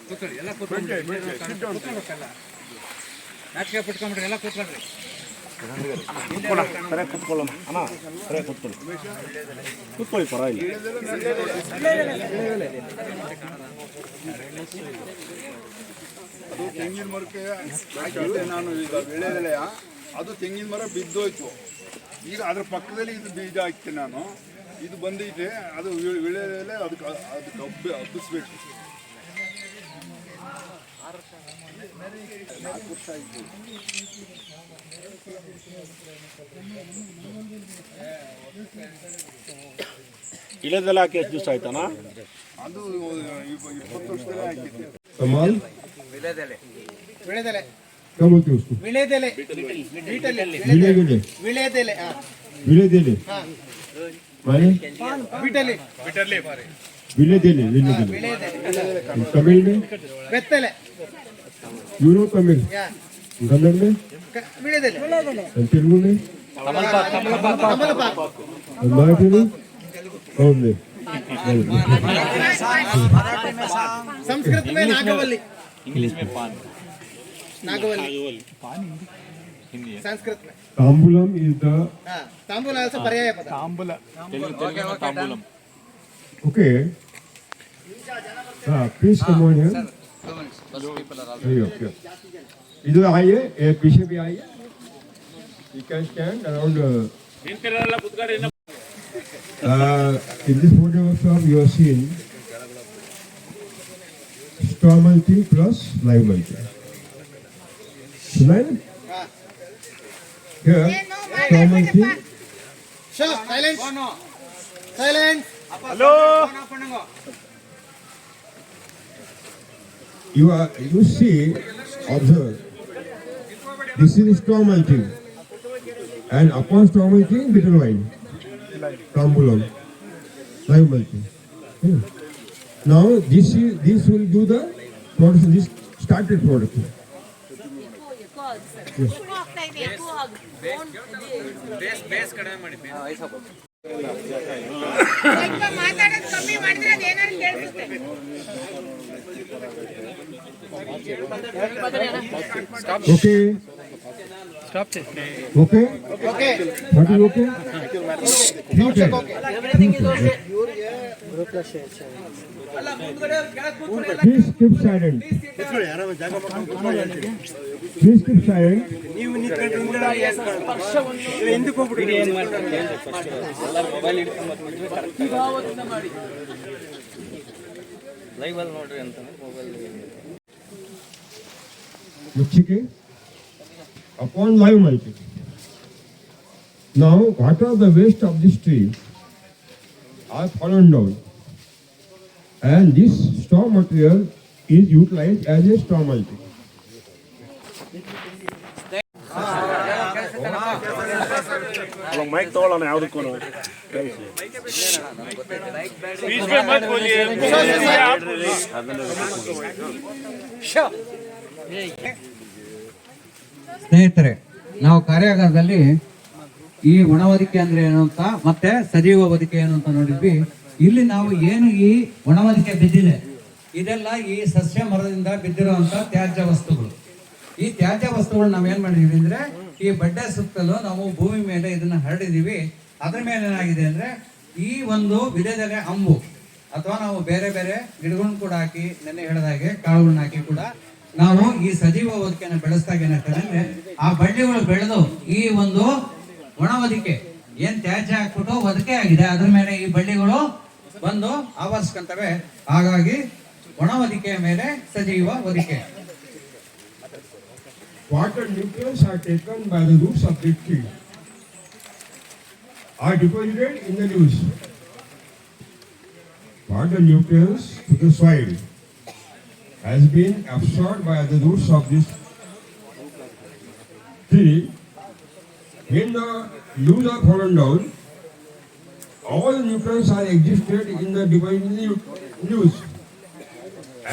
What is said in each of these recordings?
ಕೂತ್ಕೊಳ್ಳಿ, ಎಲ್ಲ ಕೂತ್ಕೊಳ್ಳಿ. ನಾಚಿಕೆ ಪಟ್ಕೊಂಡ್ಬಿಡ್ರಿ, ಎಲ್ಲ ಕೂತ್ಕೊಳ್ರಿ. ಕೂತ್ಕೊಳ್ಳಿ, ಪರವಾಗಿಲ್ಲ. ಅದು ತೆಂಗಿನ ಮರಕ್ಕೆ ಹಾಕಿದ್ದೆ ನಾನು ಈಗ ಬೆಳೆದೆಲೆಯ, ಅದು ತೆಂಗಿನ ಮರ ಬಿದ್ದೋಯ್ತು. ಈಗ ಅದ್ರ ಪಕ್ಕದಲ್ಲಿ ಇದು ಬೀಜ ಹಾಕ್ತೀನಿ ನಾನು. ಇದು ಬಂದೈತೆ, ಅದು ವಿಳೆದೆಲೆ, ಅದಕ್ಕೆ ಹಬ್ಬಿಸ್ಬೇಕು. 4 ವರ್ಷ ಆಯಿತು. ಇಳೆದೆಲೆ ಹಾಕಿ ಎಷ್ಟು ದಿವಸ ಆಯ್ತಾನ? ಅದು 20 ವರ್ಷದಲ್ಲೇ ಹಾಕಿದ್ದೆ. कमाल ವಿಳೆದೆಲೆ क्या बोलते हैं उसको? ವಿಳೆದೆಲೆ विलेदेले ವಿಳೆದೆಲೆ विलेदेले माने ಬಿಟಲಿ विलेदेले तमिल में ಬೆತ್ತಲೆ यूरो तमिल कन्नड़ में ವಿಳೆದೆಲೆ तेलुगु में मराठी में कौन में संस्कृत में नागवल्ली, इंग्लिश में पान, नागवल्ली संस्कृत में तांबूलम is the तांबूल also पर्याय पद. ತಾಂಬೂಲಂ. okay. Please come on here. Okay. इधर आइए, पीछे भी आइए. You can stand around. In this photograph you are seeing straw mulching plus live mulching. Smile. Here, straw mulching. Sure, silence. Silence. Hello. You see, observe. This is straw mulching, and upon straw mulching, bitter wine. Tambulam, live mulching. Yeah. Now this will do the production. This started production. Yes. Base ಕಡಿಮೆ ಮಾಡಿ. ಮಾತಾಡೋದು ಕಮ್ಮಿ ಮಾಡಿದ್ರೆ ಅದೇನಾದ್ರು ಕೇಳಿಸುತ್ತೆ. Okay. Stop. Okay. Okay. What is okay? Okay. Everything is okay. Please keep silent. Please keep silent. Muchike, upon live mulching. Now, what are the waste of this tree are fallen down, and this straw material is utilized as a straw mulching. Mic ತಗೊಳ್ಳೋಣ ಯಾವುದಕ್ಕೂ. ಸ್ನೇಹಿತರೆ, ನಾವು ಕಾರ್ಯಾಗಾರದಲ್ಲಿ ಈ ಒಣ ಹೊದಿಕೆ ಅಂದ್ರೆ ಏನು ಅಂತ ಮತ್ತೆ ಸಜೀವ ಹೊದಿಕೆ ಏನು ಅಂತ ನೋಡಿದ್ವಿ. ಇಲ್ಲಿ ನಾವು ಏನು ಈ ಒಣ ಹೊದಿಕೆ ಬಿದ್ದಿದೆ, ಇದೆಲ್ಲ ಈ ಸಸ್ಯ ಮರದಿಂದ ಬಿದ್ದಿರುವಂತ ತ್ಯಾಜ್ಯ ವಸ್ತುಗಳು. ಈ ತ್ಯಾಜ್ಯ ವಸ್ತುಗಳು ನಾವೇನ್ ಮಾಡಿದೀವಿ ಅಂದ್ರೆ ಈ ಬಡ್ಡೆ ಸುತ್ತಲೂ ನಾವು ಭೂಮಿ ಮೇಲೆ ಇದನ್ನ ಹರಡಿದೀವಿ. ಅದ್ರ ಮೇಲೆ ಏನಾಗಿದೆ ಅಂದ್ರೆ ಈ ಒಂದು ವಿಧದೆಲೆ ಅಂಬು ಅಥವಾ ನಾವು ಬೇರೆ ಬೇರೆ ಗಿಡಗಳನ್ನ ಕೂಡ ಹಾಕಿ, ನೆನ್ನೆ ಹೇಳಿದಾಗೆ ಕಾಳುಗಳನ್ನ ಹಾಕಿ ಕೂಡ ನಾವು ಈ ಸಜೀವ ಹೊದಿಕೆಯನ್ನು ಬೆಳೆಸಿದಾಗ ಏನಾಗ್ತದೆ ಅಂದ್ರೆ ಆ ಬಳ್ಳಿಗಳು ಬೆಳೆದು ಈ ಒಂದು ಒಣ ಹೊದಿಕೆ ಏನ್ ತ್ಯಾಜ್ಯ ಹಾಕ್ಬಿಟ್ಟು ಹೊದಿಕೆ ಆಗಿದೆ ಅದ್ರ ಮೇಲೆ ಈ ಬಳ್ಳಿಗಳು ಬಂದು ಆವರಿಸ್ಕೊಂತವೆ. ಹಾಗಾಗಿ ಒಣ ಹೊದಿಕೆಯ ಮೇಲೆ ಸಜೀವ ಹೊದಿಕೆ. Water nutrients are taken by the roots of the tree, are deposited in the leaves. Water nutrients to the soil has been absorbed by the roots of this tree. When the leaves are fallen down, all the nutrients are existed in the deposited leaves,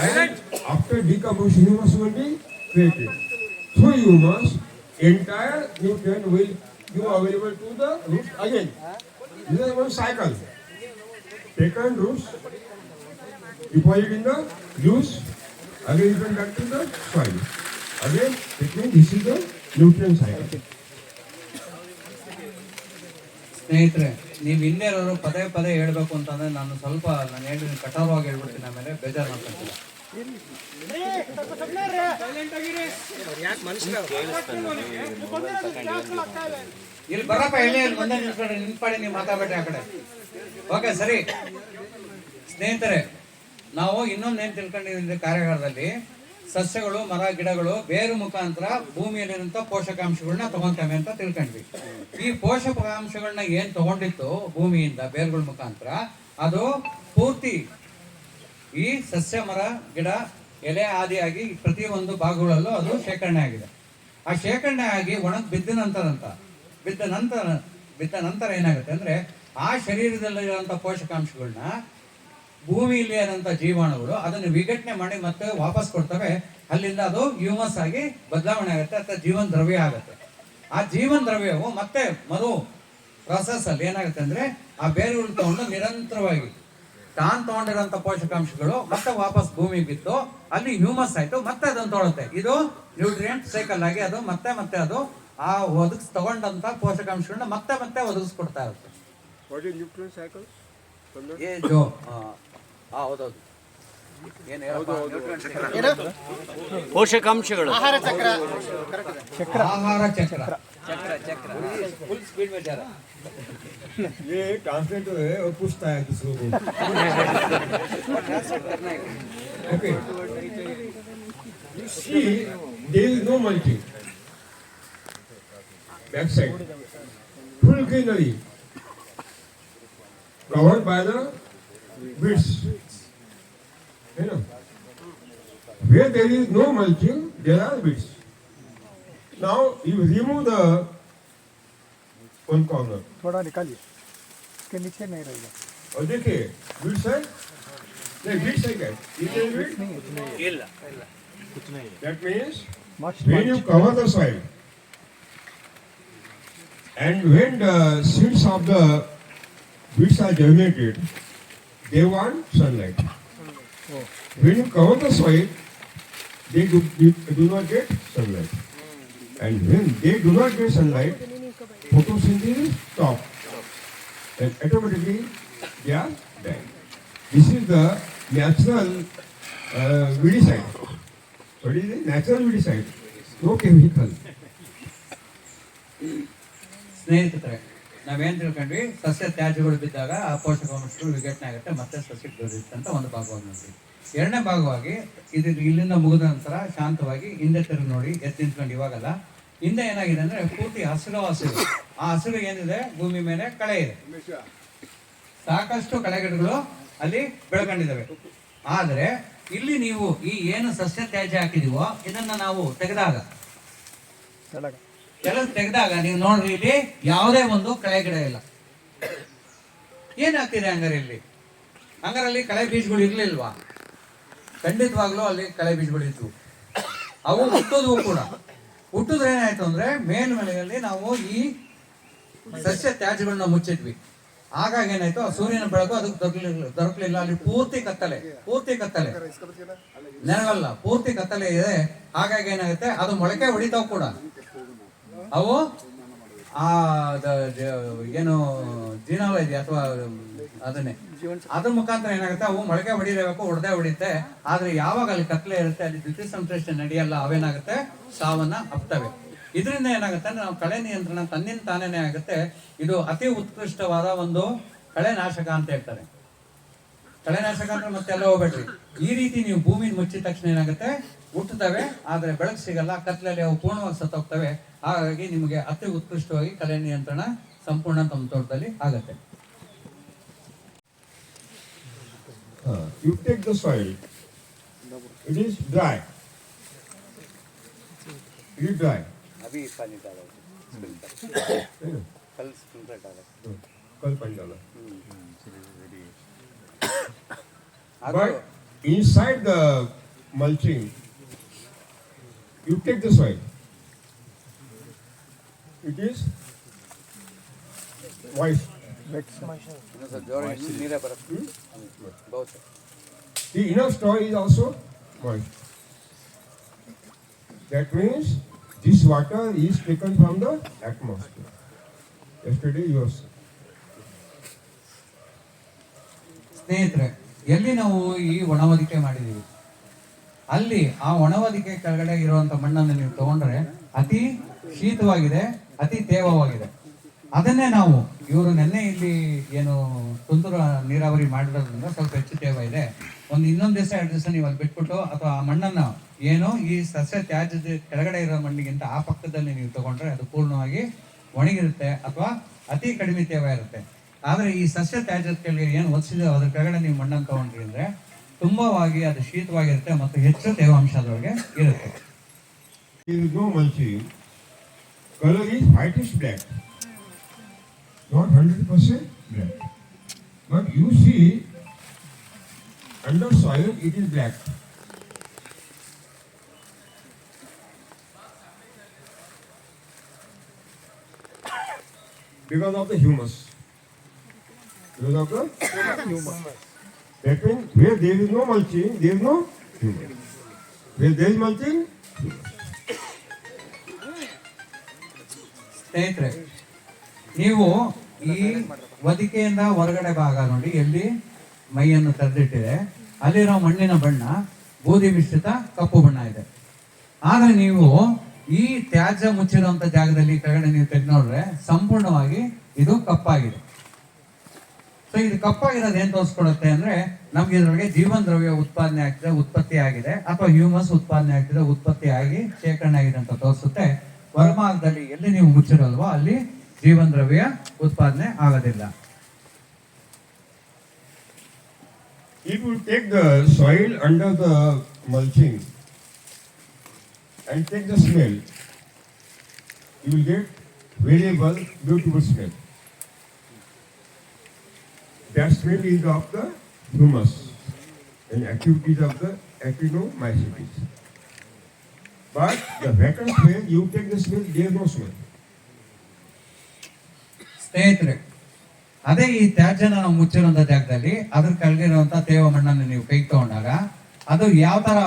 and after decomposition humus will be created. Through humus, entire nutrient will give available to the roots again. This is one cycle. Taken roots, deposit in the use, again return back to the soil. Again, it means this is the nutrient cycle. ಸ್ನೇಹಿತರೆ, ನೀವು ಹಿಂದೆ ಇರೋರು ಪದೇ ಪದೇ ಹೇಳ್ಬೇಕು ಅಂತಂದ್ರೆ ನಾನು ಸ್ವಲ್ಪ ನಾನು ಹೇಳಿದ್ರೆ ಕಠೋರವಾಗಿ ಹೇಳ್ಬಿಡ್ತೀನಿ, ಆಮೇಲೆ ಬೇಜಾರು ಮಾಡ್ಕೊಂತೀನಿ. ಇಲ್ಲಿ ಬರಪ್ಪ, ಹೇಳಿ ಇಲ್ಲಿ ಮುಂದೆ ನಿಲ್ಸ್ಕೊಂಡ್ರೆ ನಿಂತ್ಪಾಡಿ, ನೀವು ಮಾತಾಡ್ಬೇಡಿ ಆ ಕಡೆ. ಓಕೆ, ಸರಿ. ಸ್ನೇಹಿತರೆ, ನಾವು ಇನ್ನೊಂದೇನು ತಿಳ್ಕೊಂಡಿದ್ದೀವಿ ಕಾರ್ಯಾಗಾರದಲ್ಲಿ, ಸಸ್ಯಗಳು, ಮರ, ಗಿಡಗಳು ಬೇರು ಮುಖಾಂತರ ಭೂಮಿಯಲ್ಲಿರುವಂತ ಪೋಷಕಾಂಶಗಳನ್ನ ತಗೊಂತವೆ ಅಂತ ತಿಳ್ಕೊಂಡ್ವಿ. ಈ ಪೋಷಕಾಂಶಗಳನ್ನ ಏನ್ ತಗೊಂಡಿತ್ತು ಭೂಮಿಯಿಂದ ಬೇರುಗಳ ಮುಖಾಂತರ, ಅದು ಪೂರ್ತಿ ಈ ಸಸ್ಯ, ಮರ, ಗಿಡ, ಎಲೆ ಆದಿಯಾಗಿ ಪ್ರತಿಯೊಂದು ಭಾಗಗಳಲ್ಲೂ ಅದು ಶೇಖರಣೆ ಆಗಿದೆ. ಆ ಶೇಖರಣೆ ಆಗಿ ಒಣಗಿ ಬಿದ್ದ ನಂತರ ಏನಾಗುತ್ತೆ ಅಂದ್ರೆ, ಆ ಶರೀರದಲ್ಲಿರುವಂತ ಪೋಷಕಾಂಶಗಳನ್ನ ಭೂಮಿಯಲ್ಲಿ ಆದಂತ ಜೀವಾಣುಗಳು ಅದನ್ನು ವಿಘಟನೆ ಮಾಡಿ ಮತ್ತೆ ವಾಪಸ್ ಕೊಡ್ತವೆ. ಅಲ್ಲಿಂದ ಅದು ಹ್ಯೂಮಸ್ ಆಗಿ ಬದಲಾವಣೆ ಆಗುತ್ತೆ ಅಥವಾ ಜೀವನ ದ್ರವ್ಯ ಆಗುತ್ತೆ. ಆ ಜೀವನ ದ್ರವ್ಯವು ಮತ್ತೆ ಮರು ಪ್ರೊಸೆಸ್ ಅಲ್ಲಿ ಏನಾಗುತ್ತೆ ಅಂದ್ರೆ, ಆ ಬೇರುಗಳು ತಗೊಂಡು ನಿರಂತರವಾಗಿ ತಾನು ತಗೊಂಡಿರೋಂಥ ಪೋಷಕಾಂಶಗಳು ಮತ್ತೆ ವಾಪಸ್ ಭೂಮಿಗೆ ಬಿತ್ತು, ಅಲ್ಲಿ ಹ್ಯೂಮಸ್ ಆಯ್ತು, ಮತ್ತೆ ಅದನ್ನು ತೊಗೊಳುತ್ತೆ. ಇದು ನ್ಯೂಟ್ರಿಯೆಂಟ್ ಸೈಕಲ್ ಆಗಿ ಅದು ಮತ್ತೆ ಅದು ಆ ತಗೊಂಡಂತ ಪೋಷಕಾಂಶಗಳನ್ನ ಮತ್ತೆ ಒದಗಿಸ್ಕೊಡ್ತಾ ಇರುತ್ತೆ. ಹೌದೌದು, ಪೋಷಕಾಂಶಗಳು, ಆಹಾರ ಚಕ್ರ. ಆಹಾರ ಚಕ್ರ. फुल स्पीड में जा रहा. ये ट्रांसलेट है और पूछता है दूसरों को. Okay. You see, there is no mulching. Backside, full greenery, covered by the weeds. You know, where there is no mulching, there are weeds. Now you remove the one corner. थोड़ा निकालिए, इसके नीचे नहीं रहेगा. और देखिए weeds है, नहीं weeds है क्या? Is there weed? That means when you cover the soil and when the seeds of the weeds are germinated, they want sunlight. When you cover the soil, they do not get sunlight. And when they do not get sunlight, photosynthesis stops. And automatically they are dead. This is the natural weedicide. What is it? Natural weedicide. No chemical. ಸ್ನೇಹಿತರೆ, ನಾವೇನ್ ತಿಳ್ಕೊಂಡ್ವಿ, ಸಸ್ಯ ತ್ಯಾಜ್ಯಗಳು ಬಿದ್ದಾಗ ಆ ಪೋಷಕಾಂಶಗಳು ವಿಘಟನೆ ಆಗುತ್ತೆ, ಮತ್ತೆ ಸಸ್ಯಕ್ಕೆ ದೊರೆಯುತ್ತೆ ಅಂತ ಒಂದು ಭಾಗವಾಗಿ ನೋಡ್ರಿ. ಎರಡನೇ ಭಾಗವಾಗಿ ಇದು ಇಲ್ಲಿಂದ ಮುಗಿದ ನಂತರ ಶಾಂತವಾಗಿ ಹಿಂದೆ ತಿರುಗಿ ನೋಡಿ, ಎದ್ದು ನಿಂತ್ಕೊಂಡು ಇವಾಗಲ್ಲ, ಹಿಂದೆ ಏನಾಗಿದೆ ಅಂದ್ರೆ ಪೂರ್ತಿ ಹಸಿರು. ಆ ಹಸಿರು ಏನಿದೆ, ಭೂಮಿ ಮೇಲೆ ಕಳೆ ಇದೆ, ಸಾಕಷ್ಟು ಕಳೆಗಿಡಗಳು ಅಲ್ಲಿ ಬೆಳ್ಕೊಂಡಿದ್ದಾವೆ. ಆದ್ರೆ ಇಲ್ಲಿ ನೀವು ಈ ಏನು ಸಸ್ಯ ತ್ಯಾಜ್ಯ ಹಾಕಿದೀವೋ ಇದನ್ನ ನಾವು ತೆಗೆದಾಗ ನೀವು ನೋಡ್ರಿ, ಇಲ್ಲಿ ಯಾವುದೇ ಒಂದು ಕಳೆ ಗಿಡ ಇಲ್ಲ. ಏನಾಗ್ತಿದೆ ಹಂಗಾರೆ ಇಲ್ಲಿ? ಹಂಗಾರಲ್ಲಿ ಕಳೆ ಬೀಜಗಳು ಇರ್ಲಿಲ್ವಾ? ಖಂಡಿತವಾಗ್ಲೂ ಅಲ್ಲಿ ಕಳೆ ಬೀಜಗಳು ಇದ್ವು. ಅವು ಹುಟ್ಟೋದು ಕೂಡ. ಹುಟ್ಟಿದ್ರೆ ಏನಾಯ್ತು ಅಂದ್ರೆ, ಮೇಲ್ಮನೆಯಲ್ಲಿ ನಾವು ಈ ಸಸ್ಯ ತ್ಯಾಜ್ಯಗಳನ್ನ ಮುಚ್ಚಿದ್ವಿ. ಹಾಗಾಗಿ ಏನಾಯ್ತು, ಆ ಸೂರ್ಯನ ಬೆಳಕು ಅದಕ್ಕೆ ದೊರಕಲಿಲ್ಲ. ಅಲ್ಲಿ ಪೂರ್ತಿ ಕತ್ತಲೆ, ನೆರಳಲ್ಲ, ಪೂರ್ತಿ ಕತ್ತಲೆ ಇದೆ. ಹಾಗಾಗಿ ಏನಾಗುತ್ತೆ, ಅದು ಮೊಳಕೆ ಹೊಡಿತಾವ್ ಕೂಡ. ಅವು ಆ ಏನು ಜೀನಾಲ ಇದೆ ಅಥವಾ ಅದನ್ನೇ, ಅದ್ರ ಮುಖಾಂತರ ಏನಾಗುತ್ತೆ, ಅವು ಮೊಳಕೆ ಹೊಡಿಲೇಬೇಕು, ಹೊಡೆಯುತ್ತೆ. ಆದ್ರೆ ಯಾವಾಗ ಅಲ್ಲಿ ಕತ್ಲೆ ಇರುತ್ತೆ, ಅಲ್ಲಿ ದ್ವಿತೀಯ ಸಂಶ್ಲೇಷಣೆ ನಡೆಯಲ್ಲ, ಅವೇನಾಗುತ್ತೆ, ಸಾವನ್ನ ಅಪ್ತವೆ. ಇದರಿಂದ ಏನಾಗುತ್ತೆ, ನಾವು ಕಳೆ ನಿಯಂತ್ರಣ ತನ್ನಿಂದ ತಾನೇನೆ ಆಗುತ್ತೆ. ಇದು ಅತಿ ಉತ್ಕೃಷ್ಟವಾದ ಒಂದು ಕಳೆನಾಶಕ ಅಂತ ಹೇಳ್ತಾರೆ. ಕಳೆನಾಶಕ ಅಂದ್ರೆ ಮತ್ತೆಲ್ಲ ಹೋಗ್ಬೇಡ್ರಿ. ಈ ರೀತಿ ನೀವು ಭೂಮಿ ಮುಚ್ಚಿದ ತಕ್ಷಣ ಏನಾಗುತ್ತೆ, ಹುಟ್ಟುತ್ತವೆ, ಆದ್ರೆ ಬೆಳಕು ಸಿಗಲ್ಲ, ಕತ್ಲಲ್ಲಿ ಅವು ಪೂರ್ಣವಾಗಿ ಸತ್ತೋಗ್ತವೆ. ಹಾಗಾಗಿ ನಿಮಗೆ ಅತಿ ಉತ್ಕೃಷ್ಟವಾಗಿ ಕಳೆ ನಿಯಂತ್ರಣ ಸಂಪೂರ್ಣ ತಮ್ಮ ತೋಟದಲ್ಲಿ ಆಗತ್ತೆ. You take the soil, it is dry. It is dry. अभी पानी डालो, कल स्प्रिंकलर डालो. कल पानी डाला. But inside the mulching, you take the soil. It is moist. The inner soil is also moist. That means this water is taken from the atmosphere. Yesterday you have seen. ಸ್ನೇಹಿತರೆ, ಎಲ್ಲಿ ನಾವು ಈ ಒಣವದಿಕೆ ಮಾಡಿದೀವಿ ಅಲ್ಲಿ ಆ ಒಣವದಿಕೆ ಕೆಳಗಡೆ ಇರುವಂತ ಮಣ್ಣನ್ನು ನೀವು ತಗೊಂಡ್ರೆ ಅತಿ ಶೀತವಾಗಿದೆ, ಅತಿ ತೇವವಾಗಿದೆ. ಅದನ್ನೇ ನಾವು ಇವರು ನೆನ್ನೆ ಇಲ್ಲಿ ಏನು ತುಂತುರು ನೀರಾವರಿ ಮಾಡಿರೋದ್ರಿಂದ ಸ್ವಲ್ಪ ಹೆಚ್ಚು ತೇವ ಇದೆ. ಇನ್ನೊಂದು ದಿವಸ 2 ದಿವಸ ನೀವು ಅಲ್ಲಿ ಬಿಟ್ಬಿಟ್ಟು ಅಥವಾ ಆ ಮಣ್ಣನ್ನು ಏನು ಈ ಸಸ್ಯ ತ್ಯಾಜ್ಯದ ಕೆಳಗಡೆ ಇರೋ ಮಣ್ಣಿಗಿಂತ ಆ ಪಕ್ಕದಲ್ಲಿ ನೀವು ತಗೊಂಡ್ರೆ ಅದು ಪೂರ್ಣವಾಗಿ ಒಣಗಿರುತ್ತೆ ಅಥವಾ ಅತಿ ಕಡಿಮೆ ತೇವ ಇರುತ್ತೆ. ಆದ್ರೆ ಈ ಸಸ್ಯ ತ್ಯಾಜ್ಯದ ಕೆಳಗೆ ಏನು ಒದಿಸಿದೆ ಅದ್ರ ಕೆಳಗಡೆ ನೀವು ಮಣ್ಣನ್ನು ತಗೊಂಡ್ರಿ ಅಂದ್ರೆ ತುಂಬವಾಗಿ ಅದು ಶೀತವಾಗಿರುತ್ತೆ ಮತ್ತು ಹೆಚ್ಚು ತೇವಾಂಶ ಅದರೊಳಗೆ ಇರುತ್ತೆ. There is no mulching. Color is whitish black, not 100% black. But you see, under soil it is black. Because of the humus. Because of the humus. That means where there is no mulching, there is no humus. Where there is mulching, ಸ್ನೇಹಿತರೆ, ನೀವು ಈ ಹೊದಿಕೆಯಿಂದ ಹೊರಗಡೆ ಭಾಗ ನೋಡಿ ಎಲ್ಲಿ ಮೈಯನ್ನು ತೆರೆದಿಟ್ಟಿದೆ ಅಲ್ಲಿರೋ ಮಣ್ಣಿನ ಬಣ್ಣ ಬೂದಿ ಮಿಶ್ರಿತ ಕಪ್ಪು ಬಣ್ಣ ಇದೆ. ಆದ್ರೆ ನೀವು ಈ ತ್ಯಾಜ್ಯ ಮುಚ್ಚಿರುವಂತ ಜಾಗದಲ್ಲಿ ಕೆಳಗಡೆ ನೀವು ತೆಗೆದು ನೋಡ್ರೆ ಸಂಪೂರ್ಣವಾಗಿ ಇದು ಕಪ್ಪಾಗಿದೆ. ಸೊ ಇದು ಕಪ್ಪಾಗಿರೋದು ಏನ್ ತೋರಿಸ್ಕೊಡುತ್ತೆ ಅಂದ್ರೆ ನಮ್ಗೆ ಇದ್ರೊಳಗೆ ಜೀವನ ದ್ರವ್ಯ ಉತ್ಪತ್ತಿ ಆಗಿದೆ ಅಥವಾ ಹ್ಯೂಮಸ್ ಉತ್ಪಾದನೆ ಆಗ್ತಿದೆ, ಉತ್ಪತ್ತಿ ಆಗಿ ಶೇಖರಣೆ ಆಗಿದೆ ಅಂತ ತೋರಿಸುತ್ತೆ. ಹೊರಭಾಗದಲ್ಲಿ ಎಲ್ಲಿ ನೀವು ಮುಚ್ಚಿರಲ್ವೋ ಅಲ್ಲಿ ಜೀವನ ದ್ರವ್ಯ ಉತ್ಪಾದನೆ ಆಗೋದಿಲ್ಲ. if you take the soil under the mulching and take the smell, you will get variable, beautiful smell. That smell is of the humus and activities of the actinomycetes. But the vacant smell, you take the smell, there is no smell. ಸ್ನೇಹಿತರೆ, ಅದೇ ಈ ತ್ಯಾಜ್ಯನ ನಾವು ಮುಚ್ಚಿರುವಂತ ಜಾಗದಲ್ಲಿ ಅದ್ರ ಕೆಳಗಿರುವಂತ ತೇವ ಮಣ್ಣನ್ನು ನೀವು ಕೈ ತಗೊಂಡಾಗ ಅದು ಯಾವ ತರ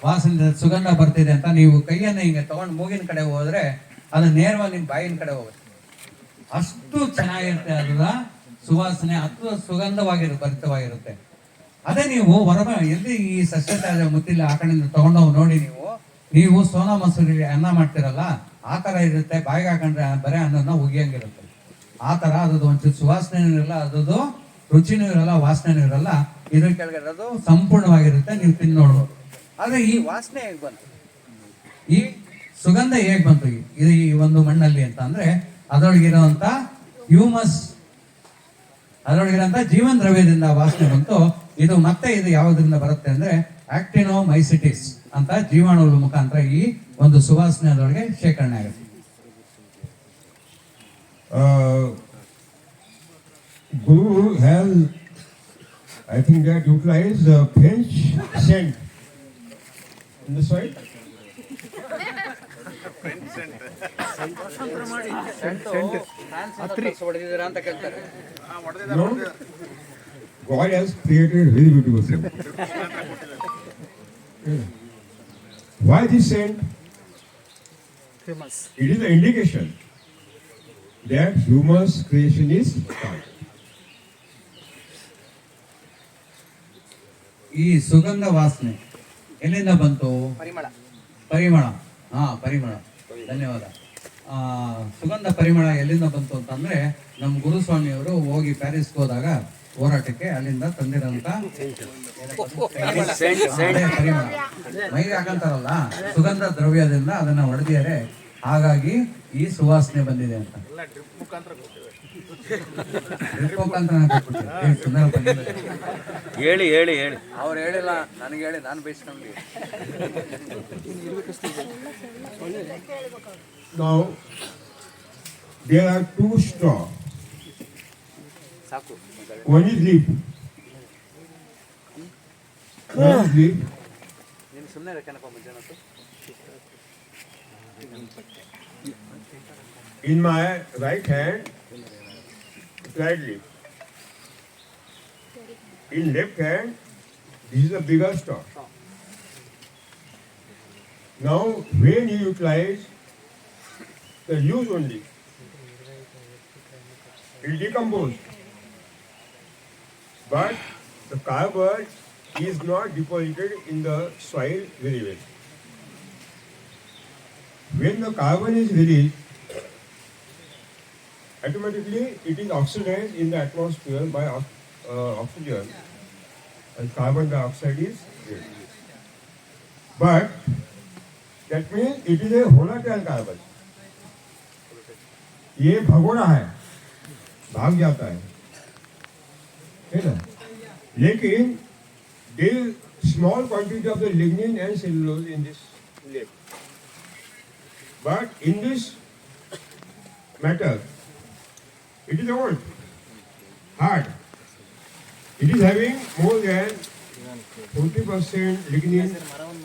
ವಾಸನೆ ಸುಗಂಧ ಬರ್ತಿದೆ ಅಂತ ನೀವು ಕೈಯನ್ನ ಹಿಂಗೆ ತಗೊಂಡು ಮೂಗಿನ ಕಡೆ ಹೋದ್ರೆ ಅದು ನೇರವಾಗಿ ನಿಮ್ ಬಾಯಿನ ಕಡೆ ಹೋಗುತ್ತೆ. ಅಷ್ಟು ಚೆನ್ನಾಗಿರುತ್ತೆ, ಅದರ ಸುವಾಸನೆ ಅಷ್ಟು ಸುಗಂಧವಾಗಿರು ಭರಿತವಾಗಿರುತ್ತೆ. ಅದೇ ನೀವು ಎಲ್ಲಿ ಈ ಸಸ್ಯ ತ್ಯಾಜ್ಯ ಮುತ್ತಿಲ್ಲ ಆ ಕಡೆಯಿಂದ ತಗೊಂಡೋಗಿ ನೋಡಿ ನೀವು ಸೋನಾ ಮಸೂರಿ ಅನ್ನ ಮಾಡ್ತಿರಲ್ಲ ಆ ತರ ಇರುತ್ತೆ. ಬಾಯಿಗೆ ಹಾಕೊಂಡ್ರೆ ಬರೇ ಅನ್ನನ ಉಗಿಯಂಗಿರುತ್ತೆ. ಆ ತರ ಅದ್ರದ್ದು ಒಂಚೂರು ಸುವಾಸನೆನೂ ಇರಲ್ಲ, ಅದ್ರದ್ದು ರುಚಿನೂ ಇರಲ್ಲ, ವಾಸನೆನೂ ಇರಲ್ಲ. ಇದ್ರ ಕೆಳಗೆ ಇರೋದು ಸಂಪೂರ್ಣವಾಗಿರುತ್ತೆ, ನೀವು ತಿಂದು ನೋಡ್ಬೋದು. ಆದ್ರೆ ಈ ವಾಸನೆ ಹೇಗ್ ಬಂತು, ಈ ಸುಗಂಧ ಹೇಗ್ ಬಂತು ಈ ಒಂದು ಮಣ್ಣಲ್ಲಿ ಅಂತ ಅಂದ್ರೆ ಅದರೊಳಗಿರುವಂತ ಹ್ಯೂಮಸ್, ಅದರೊಳಗಿರೋಂಥ ಜೀವನ ದ್ರವ್ಯದಿಂದ ವಾಸನೆ ಬಂತು. ಇದು ಯಾವ್ದ್ರಿಂದ ಬರುತ್ತೆ ಅಂದ್ರೆ ಆಕ್ಟಿನೋಮೈಸಿಟಿಸ್ ಅಂತ ಜೀವಾಣುಗಳ ಮುಖಾಂತರ ಈ ಒಂದು ಸುವಾಸನೆ ಅದರೊಳಗೆ ಶೇಖರಣೆ ಆಗುತ್ತೆ. Guru has, I think, that utilized the French scent in the soil. ಅಂತ ಕೇಳ್ತಾರೆ. No, God has created very beautiful scent. Why this scent? famous. It is an indication that humus creation is started. ಈ ಸುಗಂಧ ವಾಸನೆ ಎಲ್ಲಿಂದ ಬಂತು? ಪರಿಮಳ. ಪರಿಮಳ, ಧನ್ಯವಾದ. ಸುಗಂಧ ಪರಿಮಳ ಎಲ್ಲಿಂದ ಬಂತು ಅಂತಂದ್ರೆ ನಮ್ಮ ಗುರುಸ್ವಾಮಿಯವರು ಹೋಗಿ ಪ್ಯಾರಿಸ್ಗೆ ಹೋದಾಗ ಹೋರಾಟಕ್ಕೆ ಅಲ್ಲಿಂದ ತಂದಿರೋಂತ ಪರಿಮಳ ಮೈಗೆ ಹಾಕಂತಾರಲ್ಲ ಸುಗಂಧ ದ್ರವ್ಯದಿಂದ ಅದನ್ನ ಹೊಡೆದಿದ್ದಾರೆ, ಹಾಗಾಗಿ ಈ ಸುವಾಸನೆ ಬಂದಿದೆ ಅಂತ. ಡ್ರಿಪ್ ಮುಖಾಂತರ ಹೇಳಿ ಅವ್ರು ಹೇಳಿಲ್ಲ, ನನಗೆ ಹೇಳಿ, ನಾನು ಬೇಯಿಸ್ಕೊಂಡ್ಲಿ. Now, there are two straw. One is leaf. One is leaf. In my right hand, flat leaf. In left hand, this is the bigger stalk. Now, when you utilize the leaves only, it will decompose. But the carbon is not deposited in the soil very well. When the carbon is released, automatically it is oxidized in the atmosphere by oxygen, and carbon dioxide is there. But that means it is a volatile carbon. ये भगोड़ा है, भाग जाता है ना? लेकिन there is small quantity of the lignin and cellulose in this leaf. But in this matter, it is old, hard. It is having more than 40% lignin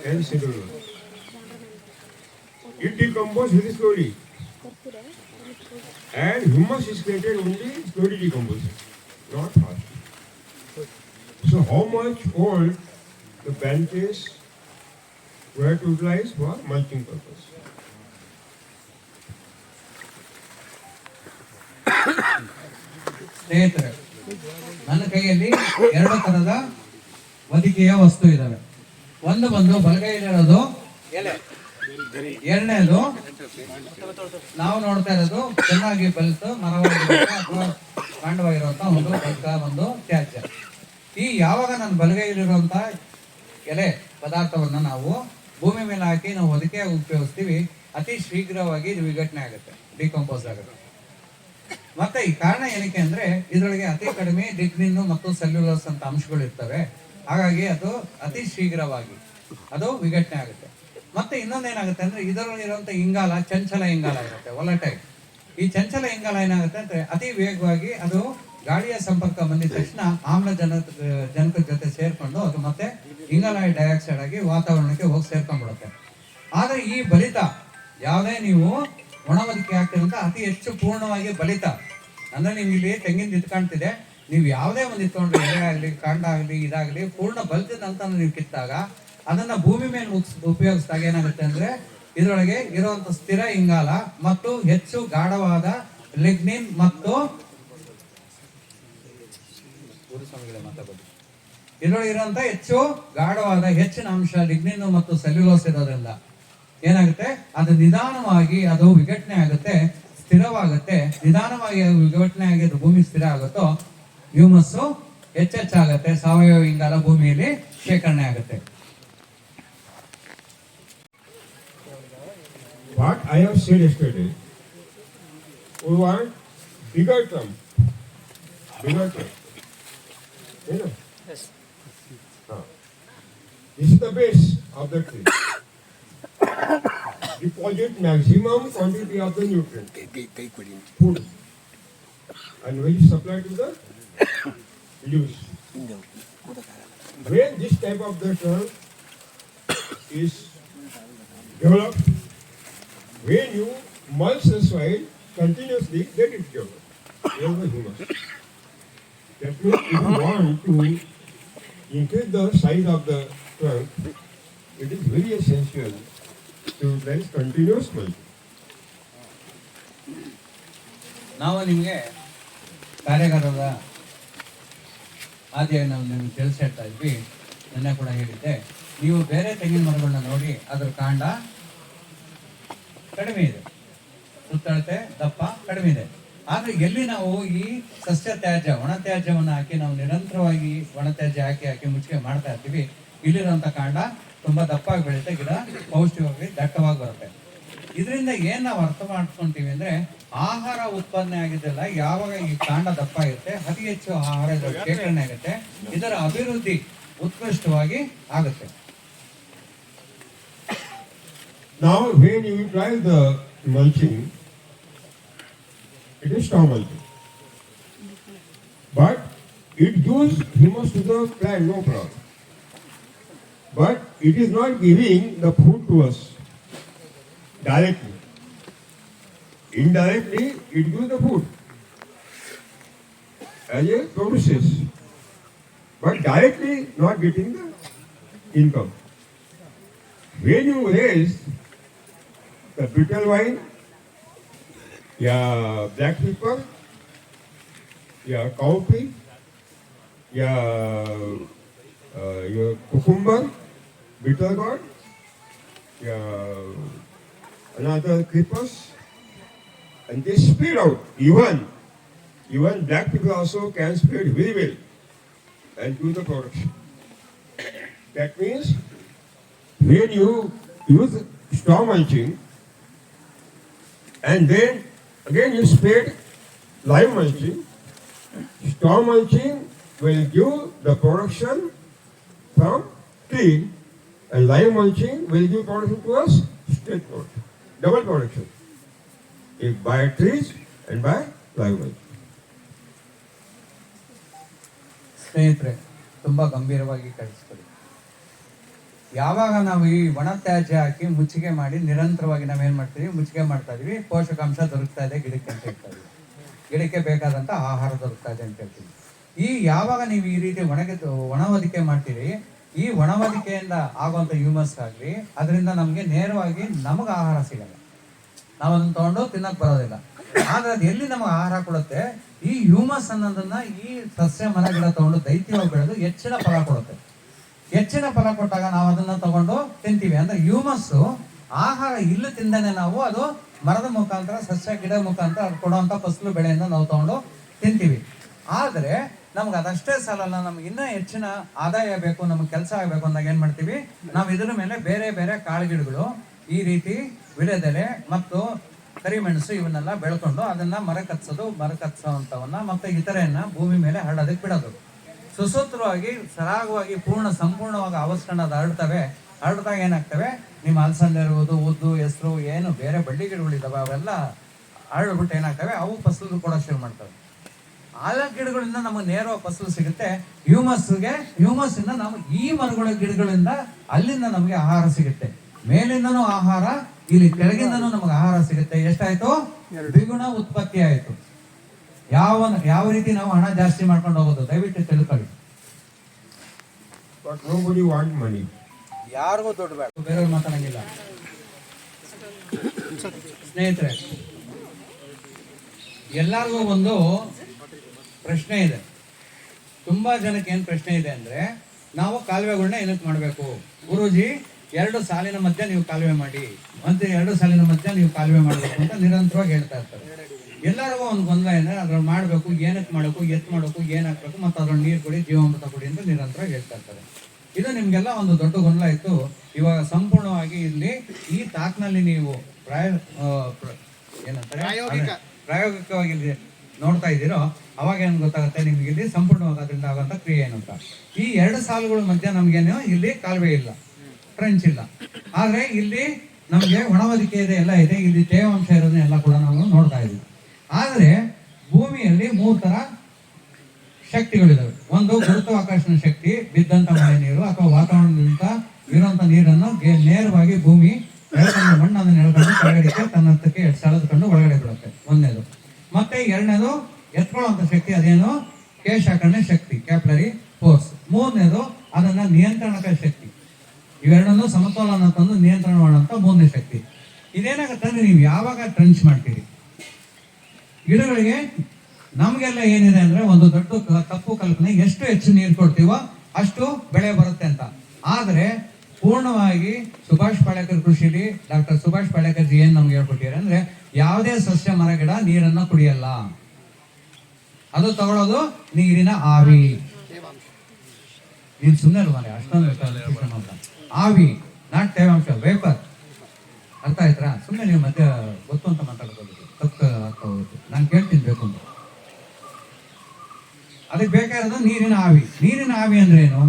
and cellulose. It decomposes very slowly. And humus is created only slowly decomposing, not fast. So how much old the branches were to utilize for mulching purpose? ಸ್ನೇಹಿತರೆ, ನನ್ನ ಕೈಯಲ್ಲಿ 2 ತರದ ವಧಿಕೆಯ ವಸ್ತು ಇದಾವೆ. ಒಂದು ಬಂದು ಬಲಗೈಲಿರೋದು ಎಲೆ, ಎರಡನೇದು ನಾವು ನೋಡ್ತಾ ಇರೋದು ಚೆನ್ನಾಗಿ ಬೆಳೆದು ಮರವಾಗಿರುವಂತ ಅಥವಾ ಕಾಂಡವಾಗಿರುವಂತ ಒಂದು ಒಂದು ತ್ಯಾಜ್ಯ. ಈ ಯಾವಾಗ ನಾನು ಬಲಗೈಲಿರುವಂತ ಎಲೆ ಪದಾರ್ಥವನ್ನ ನಾವು ಭೂಮಿ ಮೇಲೆ ಹಾಕಿ ನಾವು ಹೊದಿಕೆಯಾಗಿ ಉಪಯೋಗಿಸ್ತೀವಿ, ಅತಿ ಶೀಘ್ರವಾಗಿ ಇದು ವಿಘಟನೆ ಆಗುತ್ತೆ, ಡಿಕಂಪೋಸ್ ಆಗುತ್ತೆ. ಮತ್ತೆ ಈ ಕಾರಣ ಏನಕ್ಕೆ ಅಂದ್ರೆ ಇದರೊಳಗೆ ಅತಿ ಕಡಿಮೆ ಲಿಗ್ನಿನ್ ಮತ್ತು ಸೆಲ್ಯುಲೋಸ್ ಅಂತ ಅಂಶಗಳು ಇರ್ತವೆ. ಹಾಗಾಗಿ ಅದು ಅತಿ ಶೀಘ್ರವಾಗಿ ಅದು ವಿಘಟನೆ ಆಗುತ್ತೆ. ಮತ್ತೆ ಇನ್ನೊಂದೇನಾಗುತ್ತೆ ಅಂದ್ರೆ ಇದರಲ್ಲಿರುವಂತ ಇಂಗಾಲ ಚಂಚಲ ಇಂಗಾಲ ಇರುತ್ತೆ, ಒಲಟೈಲ್. ಈ ಚಂಚಲ ಇಂಗಾಲ ಏನಾಗುತ್ತೆ ಅಂದ್ರೆ ಅತಿ ವೇಗವಾಗಿ ಅದು ಗಾಳಿಯ ಸಂಪರ್ಕ ಬಂದಿದ ತಕ್ಷಣ ಆಮ್ಲಜನಕದ ಜೊತೆ ಸೇರ್ಕೊಂಡು ಅದು ಮತ್ತೆ ಇಂಗಾಲ ಡೈಆಕ್ಸೈಡ್ ಆಗಿ ವಾತಾವರಣಕ್ಕೆ ಹೋಗಿ ಸೇರ್ಕೊಂಡ್ಬಿಡುತ್ತೆ. ಆದ್ರೆ ಈ ಬಲಿತ ಯಾವುದೇ ನೀವು ಒಣವದಿಕೆ ಹಾಕ್ತಿರಂತ ಅತಿ ಹೆಚ್ಚು ಪೂರ್ಣವಾಗಿ ಬಲಿತ ಅಂದ್ರೆ ನಿಮ್ಗೆ ಇಲ್ಲಿ ತೆಂಗಿನ ಇಟ್ಕಾಣ್ತಿದೆ, ನೀವು ಯಾವುದೇ ಒಂದು ಇಟ್ಕೊಂಡ್ರೆ ಎಲೆ ಆಗ್ಲಿ ಕಾಂಡ ಆಗ್ಲಿ ಇದಾಗ್ಲಿ ಪೂರ್ಣ ಬಲಿತದಂತ ನೀವು ಕಿತ್ತಾಗ ಅದನ್ನ ಭೂಮಿ ಮೇಲೆ ಉಪಯೋಗಿಸಿದಾಗ ಏನಾಗುತ್ತೆ ಅಂದ್ರೆ ಇದರೊಳಗೆ ಇರುವಂತ ಸ್ಥಿರ ಇಂಗಾಲ ಮತ್ತು ಹೆಚ್ಚು ಗಾಢವಾದ ಲಿಗ್ನಿನ್ ಮತ್ತು ಇದರೊಳಗೆ ಇರುವಂತ ಹೆಚ್ಚು ಗಾಢವಾದ ಹೆಚ್ಚಿನ ಅಂಶ ಲಿಗ್ನಿನ್ ಮತ್ತು ಸೆಲ್ಯುಲೋಸ್ ಇರೋದ್ರಿಂದ ಏನಾಗುತ್ತೆ ಅದು ನಿಧಾನವಾಗಿ ಅದು ವಿಘಟನೆ ಆಗುತ್ತೆ, ಸ್ಥಿರವಾಗುತ್ತೆ. ನಿಧಾನವಾಗಿ ವಿಘಟನೆ ಆಗಿ ಅದು ಭೂಮಿ ಸ್ಥಿರ ಆಗುತ್ತೋ ಹ್ಯೂಮಸ್ಸು ಹೆಚ್ಚೆಚ್ಚಾಗತ್ತೆ, ಸಾವಯವ ಇಂಗಾಲ ಭೂಮಿಯಲ್ಲಿ ಶೇಖರಣೆ ಆಗುತ್ತೆ. What I have said yesterday, we want bigger term. You know? Yes. This is the base of the tree. Deposit maximum quantity of the nutrient, food, and when you supply to the leaves. When this type of the trunk is developed, when you mulch the soil continuously, then it develops. The humus. That means if you want to increase the size of the trunk, it is very essential to utilize continuous mulching. ನಾವು ನಿಮಗೆ ಕಾರ್ಯಾಗಾರದ ಆದಿಯಾಗಿ ನಾವು ನಿಮ್ಗೆ ತಿಳಿಸಿ ಹೇಳ್ತಾ ಇದ್ವಿ, ನಿನ್ನೆ ಕೂಡ ಹೇಳಿದ್ದೆ. ನೀವು ಬೇರೆ ತೆಂಗಿನ ಮರಗಳನ್ನ ನೋಡಿ ಅದರ ಕಾಂಡ ಕಡಿಮೆ ಇದೆ, ಸುತ್ತಳತೆ ದಪ್ಪ ಕಡಿಮೆ ಇದೆ. ಆದ್ರೆ ಎಲ್ಲಿ ನಾವು ಈ ಸಸ್ಯ ತ್ಯಾಜ್ಯ ಒಣ ತ್ಯಾಜ್ಯವನ್ನು ಹಾಕಿ ನಾವು ನಿರಂತರವಾಗಿ ಒಣ ತ್ಯಾಜ್ಯ ಹಾಕಿ ಮುಚ್ಚಿಗೆ ಮಾಡ್ತಾ ಇರ್ತೀವಿ, ಇಲ್ಲಿರುವಂತ ಕಾಂಡ ತುಂಬಾ ದಪ್ಪಾಗಿ ಬೆಳೆಯುತ್ತೆ, ಗಿಡ ಪೌಷ್ಟಿಕವಾಗಿ ದಟ್ಟವಾಗಿ ಬರುತ್ತೆ. ಇದರಿಂದ ಏನ್ ನಾವು ಅರ್ಥ ಮಾಡ್ಕೊಂತೀವಿ ಅಂದ್ರೆ ಆಹಾರ ಉತ್ಪಾದನೆ ಆಗಿದ್ದೆಲ್ಲ ಯಾವಾಗ ಈ ಕಾಂಡ ದಪ್ಪ ಇರುತ್ತೆ ಅತಿ ಹೆಚ್ಚು ಆಹಾರ ಶೇಖರಣೆ ಆಗುತ್ತೆ, ಇದರ ಅಭಿವೃದ್ಧಿ ಉತ್ಕೃಷ್ಟವಾಗಿ ಆಗುತ್ತೆ. Now, when you apply the mulching, it is straw mulching. But it gives humus to the plant, no problem. But it is not giving the food to us directly. Indirectly, it gives the food. as a promises, but directly not getting the income. When you raise the bitter wine, yeah, black pepper, yeah, cowpea, yeah, your cucumber, bitter gourd, yeah, another creepers, and they spread out. Even black pepper also can spread very well and do the production. That means when you use straw mulching and then again you spread live mulching, straw mulching will give the production from tree and live mulching will give production to us straight production, double production. If by trees and by live mulching. ಸ್ನೇಹಿತರೆ, ತುಂಬ ಗಂಭೀರವಾಗಿ ಕೇಳಿಸ್ಕೊಳ್ಳಿ. ಯಾವಾಗ ನಾವು ಈ ಒಣ ತ್ಯಾಜ್ಯ ಹಾಕಿ ಮುಚ್ಚಿಗೆ ಮಾಡಿ ನಿರಂತರವಾಗಿ ನಾವೇನು ಮಾಡ್ತೀವಿ, ಮುಚ್ಚಿಗೆ ಮಾಡ್ತಾ ಇದೀವಿ, ಪೋಷಕಾಂಶ ದೊರಕ್ತಾ ಇದೆ ಗಿಡಕ್ಕೆ ಅಂತ ಹೇಳ್ತಾ ಇದೀವಿ, ಗಿಡಕ್ಕೆ ಬೇಕಾದಂಥ ಆಹಾರ ದೊರಕ್ತಾ ಇದೆ ಅಂತ ಹೇಳ್ತೀವಿ. ಯಾವಾಗ ನೀವು ಈ ರೀತಿ ಒಣವದಿಕೆ ಮಾಡ್ತೀರಿ, ಈ ಒಣವದಿಕೆಯಿಂದ ಆಗುವಂಥ ಹ್ಯೂಮಸ್ ಆಗಲಿ, ಅದರಿಂದ ನಮಗೆ ನೇರವಾಗಿ ನಮಗೆ ಆಹಾರ ಸಿಗಲ್ಲ, ನಾವು ಅದನ್ನು ತಗೊಂಡು ತಿನ್ನಕ್ಕೆ ಬರೋದಿಲ್ಲ. ಆದ್ರೆ ಅದು ಎಲ್ಲಿ ನಮಗೆ ಆಹಾರ ಕೊಡುತ್ತೆ, ಈ ಹ್ಯೂಮಸ್ ಅನ್ನೋದನ್ನ ಈ ಸಸ್ಯ ಮರ ಗಿಡ ತಗೊಂಡು ದೈತ್ಯವಾಗಿ ಬೆಳೆದು ಹೆಚ್ಚಿನ ಫಲ ಕೊಡುತ್ತೆ. ಹೆಚ್ಚಿನ ಫಲ ಕೊಟ್ಟಾಗ ನಾವು ಅದನ್ನ ತಗೊಂಡು ತಿಂತೀವಿ. ಅಂದ್ರೆ ಹ್ಯೂಮಸ್ ಆಹಾರ ಇಲ್ಲಿ ತಿಂದಾನೆ ನಾವು ಅದು ಮರದ ಮುಖಾಂತರ, ಸಸ್ಯ ಗಿಡ ಮುಖಾಂತರ ಅದು ಕೊಡುವಂತ ಫಸಲು ಬೆಳೆಯಿಂದ ನಾವು ತಗೊಂಡು ತಿಂತೀವಿ. ಆದ್ರೆ ನಮ್ಗೆ ಅದಷ್ಟೇ ಸಾಲಲ್ಲ, ನಮ್ಗೆ ಇನ್ನೂ ಹೆಚ್ಚಿನ ಆದಾಯ ಬೇಕು, ನಮ್ಗೆ ಕೆಲಸ ಆಗಬೇಕು ಅಂದಾಗ ಏನ್ ಮಾಡ್ತೀವಿ, ನಾವು ಇದರ ಮೇಲೆ ಬೇರೆ ಬೇರೆ ಕಾಳುಗಿಡಗಳು, ಈ ರೀತಿ ವಿಳೆದೆಲೆ ಮತ್ತು ಕರಿಮೆಣಸು ಇವನ್ನೆಲ್ಲ ಬೆಳ್ಕೊಂಡು ಅದನ್ನ ಮರ ಕತ್ಸೋವಂಥವನ್ನ ಮತ್ತೆ ಇತರೆಯನ್ನ ಭೂಮಿ ಮೇಲೆ ಹರಡೋದಕ್ಕೆ ಬಿಡೋದು. ಸುಸೂತ್ರವಾಗಿ ಸರಾಗವಾಗಿ ಸಂಪೂರ್ಣವಾಗಿ ಆವರಿಸ್ಕೊಂಡು ಅದು ಹರಡ್ದಾಗ ಏನಾಗ್ತವೆ, ನಿಮ್ಮ ಅಲಸಂದೆ ಇರುವುದು, ಉದ್ದು, ಹೆಸರು, ಏನು ಬೇರೆ ಬಳ್ಳಿ ಗಿಡಗಳಿದ್ದಾವೆ ಅವೆಲ್ಲ ಹರಡ್ಬಿಟ್ಟು ಏನಾಗ್ತವೆ, ಅವು ಫಸಲು ಕೊಡೋ ಶುರು ಮಾಡ್ತವೆ. ಆ ಗಿಡಗಳಿಂದ ನಮಗೆ ನೇರವಾಗಿ ಫಸಲು ಸಿಗುತ್ತೆ. ಹ್ಯೂಮಸ್ ಇಂದ ನಾವು ಈ ಮರಗಳ ಗಿಡಗಳಿಂದ ಅಲ್ಲಿಂದ ನಮಗೆ ಆಹಾರ ಸಿಗುತ್ತೆ. ಮೇಲಿಂದನೂ ಆಹಾರ, ಇಲ್ಲಿ ಕೆಳಗಿಂದನೂ ನಮಗೆ ಆಹಾರ ಸಿಗುತ್ತೆ. ಎಷ್ಟಾಯ್ತು? ದ್ವಿಗುಣ ಉತ್ಪತ್ತಿ ಆಯ್ತು. ಯಾವ ರೀತಿ ನಾವು ಹಣ ಜಾಸ್ತಿ ಮಾಡ್ಕೊಂಡು ಹೋಗೋದು ದಯವಿಟ್ಟು ತಿಳ್ಕೊಳ್ಳಿ. But nobody want money. ಯಾರಿಗೂ ದುಡ್ಡು ಬೇಡ, ಬೇರೆಯವ್ರು ಮಾತಾಡಂಗಿಲ್ಲ. ಸ್ನೇಹಿತರೆ, ಎಲ್ಲರಿಗೂ ಒಂದು ಪ್ರಶ್ನೆ ಇದೆ. ತುಂಬಾ ಜನಕ್ಕೆ ಏನ್ ಪ್ರಶ್ನೆ ಇದೆ ಅಂದ್ರೆ, ನಾವು ಕಾಲುವೆಗಳನ್ನ ಏನಕ್ಕೆ ಮಾಡಬೇಕು ಗುರೂಜಿ, 2 ಸಾಲಿನ ಮಧ್ಯೆ ನೀವು ಕಾಲುವೆ ಮಾಡಿ, ಮತ್ತೆ 2 ಸಾಲಿನ ಮಧ್ಯೆ ನೀವು ಕಾಲುವೆ ಮಾಡಬೇಕು ಅಂತ ನಿರಂತರವಾಗಿ ಹೇಳ್ತಾ ಇರ್ತಾರೆ. ಎಲ್ಲರಿಗೂ ಒಂದು ಗೊಂದಲ ಇದೆ, ಅದ್ರಲ್ಲಿ ಮಾಡಬೇಕು, ಏನಕ್ಕೆ ಮಾಡಬೇಕು, ಎತ್ ಮಾಡಬೇಕು, ಏನ್ ಹಾಕ್ಬೇಕು, ಮತ್ತೆ ಅದ್ರಲ್ಲಿ ನೀರು ಕೊಡಿ, ಜೀವಾಮೃತ ಕೊಡಿ ಅಂತ ನಿರಂತರವಾಗಿ ಹೇಳ್ತಾ ಇರ್ತಾರೆ. ಇದು ನಿಮ್ಗೆಲ್ಲ ಒಂದು ದೊಡ್ಡ ಗೊಂದಲ ಇತ್ತು. ಇವಾಗ ಸಂಪೂರ್ಣವಾಗಿ ಇಲ್ಲಿ ಈ ತಾಕ್ನಲ್ಲಿ ನೀವು ಪ್ರಾಯೋಗಿಕವಾಗಿ ನೋಡ್ತಾ ಇದ್ದೀರೋ, ಅವಾಗ ಏನ್ ಗೊತ್ತಾಗುತ್ತೆ ನಿಮ್ಗೆ ಇಲ್ಲಿ ಸಂಪೂರ್ಣವಾಗಿ ಅದರಿಂದ ಆಗುವಂತ ಕ್ರಿಯೆ ಏನಂತ. ಈ 2 ಸಾಲುಗಳ ಮಧ್ಯೆ ನಮ್ಗೇನು ಇಲ್ಲಿ ಕಾಲುವೆ ಇಲ್ಲ, ಟ್ರೆಂಚ್ ಇಲ್ಲ. ಆದ್ರೆ ಇಲ್ಲಿ ನಮ್ಗೆ ಒಣವದಿಕೆ ಇದೆ, ಎಲ್ಲ ಇದೆ, ಇಲ್ಲಿ ತೇವಾಂಶ ಇರೋದನ್ನ ಎಲ್ಲ ಕೂಡ ನಾವು ನೋಡ್ತಾ ಇದೀವಿ. ಆದ್ರೆ ಭೂಮಿಯಲ್ಲಿ 3 ತರ ಶಕ್ತಿಗಳಿದಾವೆ. ಒಂದು ಗುರುತ್ವಾಕರ್ಷಣ ಶಕ್ತಿ, ಬಿದ್ದಂತ ಮಳೆ ನೀರು ಅಥವಾ ವಾತಾವರಣದಿಂದ ಇರುವಂತ ನೀರನ್ನು ನೇರವಾಗಿ ಭೂಮಿ ಮಣ್ಣನ್ನು ನೆಲಕೊಂಡು ಕೆಳಗಡೆ ತನ್ನರ್ಥಕ್ಕೆ ಸೆಳೆದುಕೊಂಡು ಒಳಗಡೆ ಬಿಡುತ್ತೆ, ಒಂದನೇದು. ಮತ್ತೆ ಎರಡನೇದು ಎತ್ಕೊಳ್ಳುವಂತ ಶಕ್ತಿ, ಅದೇನು ಕೇಶಾಕರ್ಷಣ ಶಕ್ತಿ, ಕ್ಯಾಪಿಲರಿ ಫೋರ್ಸ್. ಮೂರನೇದು ಅದನ್ನ ನಿಯಂತ್ರಣಕ ಶಕ್ತಿ. ಇವೆರಡನ್ನು ಸಮತೋಲನ ತಂದು ನಿಯಂತ್ರಣ ಮಾಡುವಂತ 3ನೇ ಶಕ್ತಿ. ಇದೇನಾಗುತ್ತೆ ಅಂದ್ರೆ, ನೀವು ಯಾವಾಗ ಟ್ರೆಂಚ್ ಮಾಡ್ತೀರಿ ಗಿಡಗಳಿಗೆ, ನಮ್ಗೆಲ್ಲ ಏನಿದೆ ಅಂದ್ರೆ ಒಂದು ದೊಡ್ಡ ತಪ್ಪು ಕಲ್ಪನೆ, ಎಷ್ಟು ಹೆಚ್ಚು ನೀರು ಕೊಡ್ತೀವೋ ಅಷ್ಟು ಬೆಳೆ ಬರುತ್ತೆ ಅಂತ. ಆದ್ರೆ ಪೂರ್ಣವಾಗಿ ಸುಭಾಷ್ ಪಾಳೇಕರ್ ಕೃಷಿಲಿ ಡಾಕ್ಟರ್ ಸುಭಾಷ್ ಪಾಳೇಕರ್ ಜಿ ಏನ್ ನಮ್ಗೆ ಹೇಳ್ಕೊಟ್ಟಿದ್ದಾರೆ ಅಂದ್ರೆ, ಯಾವುದೇ ಸಸ್ಯ ಮರ ಗಿಡ ನೀರನ್ನ ಕುಡಿಯಲ್ಲ, ಅದು ತಗೊಳ್ಳೋದು ನೀರಿನ ಆವಿ. ನೀನ್ ಸುಮ್ಮನೆ ಮನೆ ಅಷ್ಟೊಂದು ಆವಿ, ನಾಟ್ ತೇವಾಂಶ, ವೇಪರ್. ಅರ್ಥ ಆಯ್ತಾ? ಸುಮ್ಮನೆ ನೀವು ಮಧ್ಯ ಗೊತ್ತು ಅಂತ ಮಾತಾಡ್ಬೋದು, ತಪ್ಪು ಅರ್ಥ ಹೋಗುತ್ತೆ. ನಾನು ಕೇಳ್ತೀನಿ ಬೇಕು ಅಂತ. ಅದಕ್ಕೆ ಬೇಕಾಗಿರೋದು ನೀರಿನ ಆವಿ. ನೀರಿನ ಆವಿ ಅಂದ್ರೆ ಏನು?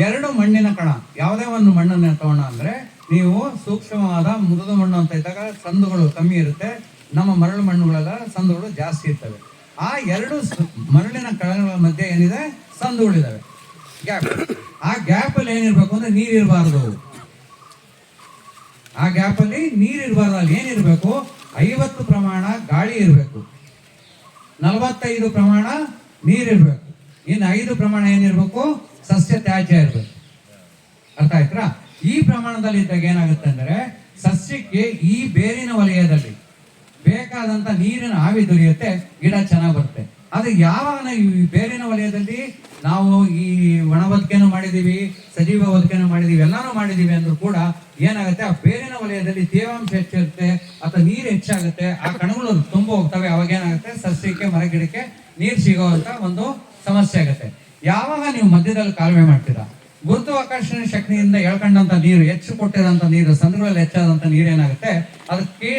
2 ಮಣ್ಣಿನ ಕಣ, ಯಾವುದೇ ಒಂದು ಮಣ್ಣನ್ನ ತಗೋಣ ಅಂದ್ರೆ, ನೀವು ಸೂಕ್ಷ್ಮವಾದ ಮೃದು ಮಣ್ಣು ಅಂತ ಇದ್ದಾಗ ಸಂದುಗಳು ಕಮ್ಮಿ ಇರುತ್ತೆ, ನಮ್ಮ ಮರಳು ಮಣ್ಣುಗಳೆಲ್ಲ ಸಂದುಗಳು ಜಾಸ್ತಿ ಇರ್ತವೆ. ಆ 2 ಮರಳಿನ ಕಣಗಳ ಮಧ್ಯೆ ಏನಿದೆ, ಸಂದುಗಳಿದಾವೆ, ಗ್ಯಾಪ್. ಆ ಗ್ಯಾಪ್ ಅಲ್ಲಿ ಏನಿರ್ಬೇಕು ಅಂದ್ರೆ ನೀರಿರಬಾರ್ದು. ಆ ಗ್ಯಾಪ್ ಅಲ್ಲಿ ನೀರಿರಬಾರ್ದು. ಅಲ್ಲಿ ಏನಿರ್ಬೇಕು, 50 ಪ್ರಮಾಣ ಗಾಳಿ ಇರಬೇಕು, 45 ಪ್ರಮಾಣ ನೀರಿರ್ಬೇಕು. ಇನ್ನು 5 ಪ್ರಮಾಣ ಏನಿರ್ಬೇಕು? ಸಸ್ಯ ತ್ಯಾಜ್ಯ ಇರ್ಬೇಕು. ಅರ್ಥ ಆಯ್ತಾ? ಈ ಪ್ರಮಾಣದಲ್ಲಿ ಇದ್ದಾಗ ಏನಾಗುತ್ತೆ ಅಂದ್ರೆ ಸಸ್ಯಕ್ಕೆ ಈ ಬೇರಿನ ವಲಯದಲ್ಲಿ ಬೇಕಾದಂತ ನೀರಿನ ಆವಿ ದೊರೆಯುತ್ತೆ, ಗಿಡ ಚೆನ್ನಾಗಿ ಬರುತ್ತೆ. ಆದ್ರೆ ಯಾವಾಗ ಈ ಬೇರಿನ ವಲಯದಲ್ಲಿ ನಾವು ಈ ಒಣ ಬದುಕೇನು ಮಾಡಿದೀವಿ, ಸಜೀವ ಬದುಕೇನು ಮಾಡಿದೀವಿ, ಎಲ್ಲಾನು ಮಾಡಿದೀವಿ ಅಂದ್ರೂ ಕೂಡ ಏನಾಗುತ್ತೆ, ಆ ಬೇರಿನ ವಲಯದಲ್ಲಿ ತೇವಾಂಶ ಹೆಚ್ಚಿರುತ್ತೆ ಅಥವಾ ನೀರು ಹೆಚ್ಚಾಗುತ್ತೆ, ಆ ಕಣಗಳು ತುಂಬ ಹೋಗ್ತವೆ. ಅವಾಗ ಏನಾಗುತ್ತೆ, ಸಸ್ಯಕ್ಕೆ ಮರಗಿಡಕ್ಕೆ ನೀರು ಸಿಗೋವಂತ ಒಂದು ಸಮಸ್ಯೆ ಆಗುತ್ತೆ. ಯಾವಾಗ ನೀವು ಮಧ್ಯದಲ್ಲಿ ಕಾಲುವೆ ಮಾಡ್ತೀರಾ, ಗುರುತ್ವಾಕರ್ಷಣೆ ಶಕ್ತಿಯಿಂದ ಎಳ್ಕೊಂಡಂತ ನೀರು, ಹೆಚ್ಚು ಕೊಟ್ಟಿರೋಂಥ ನೀರು, ಸಂದ್ರಗಳಲ್ಲಿ ಹೆಚ್ಚಾದಂತ ನೀರು ಏನಾಗುತ್ತೆ, ಅದಕ್ಕೆ